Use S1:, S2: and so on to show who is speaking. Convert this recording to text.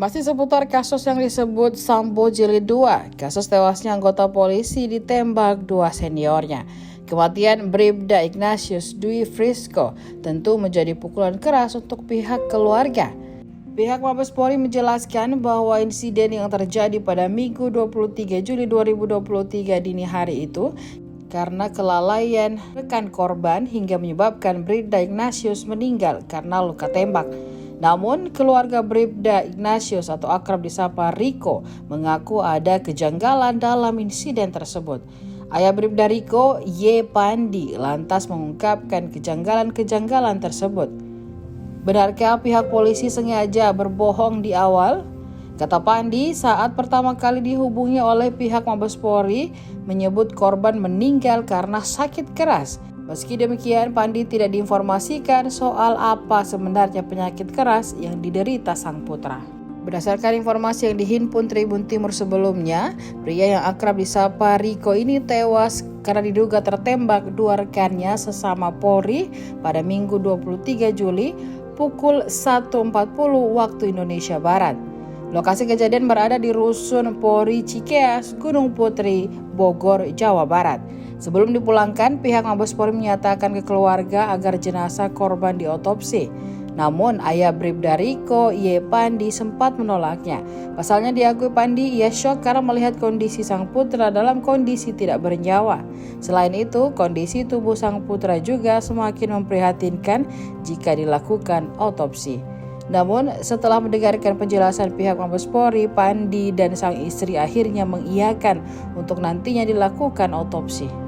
S1: Masih seputar kasus yang disebut Sambo Jilid 2, kasus tewasnya anggota polisi ditembak dua seniornya. Kematian Bribda Ignatius Dwi Frisco tentu menjadi pukulan keras untuk pihak keluarga. Pihak Mabes Polri menjelaskan bahwa insiden yang terjadi pada Minggu 23 Juli 2023 dini hari itu karena kelalaian rekan korban hingga menyebabkan Bribda Ignatius meninggal karena luka tembak. Namun, keluarga Bribda Ignatius atau akrab disapa Riko mengaku ada kejanggalan dalam insiden tersebut. Ayah Bribda Riko, Y. Pandi, lantas mengungkapkan kejanggalan-kejanggalan tersebut. Benarkah pihak polisi sengaja berbohong di awal? Kata Pandi, saat pertama kali dihubungi oleh pihak Mabes Polri, menyebut korban meninggal karena sakit keras. Meski demikian, Pandi tidak diinformasikan soal apa sebenarnya penyakit keras yang diderita sang putra. Berdasarkan informasi yang dihimpun Tribun Timur sebelumnya, pria yang akrab disapa Riko ini tewas karena diduga tertembak dua rekannya sesama Polri pada Minggu 23 Juli pukul 1.40 waktu Indonesia Barat. Lokasi kejadian berada di Rusun Polri Cikeas, Gunung Putri, Bogor, Jawa Barat. Sebelum dipulangkan, pihak Mabes Polri menyatakan ke keluarga agar jenazah korban diotopsi. Namun, ayah Bribda Riko, Y. Pandi sempat menolaknya. Pasalnya diakui Pandi, ia syok karena melihat kondisi sang putra dalam kondisi tidak bernyawa. Selain itu, kondisi tubuh sang putra juga semakin memprihatinkan jika dilakukan otopsi. Namun, setelah mendengarkan penjelasan pihak Mabes Polri, Pandi dan sang istri akhirnya mengiyakan untuk nantinya dilakukan otopsi.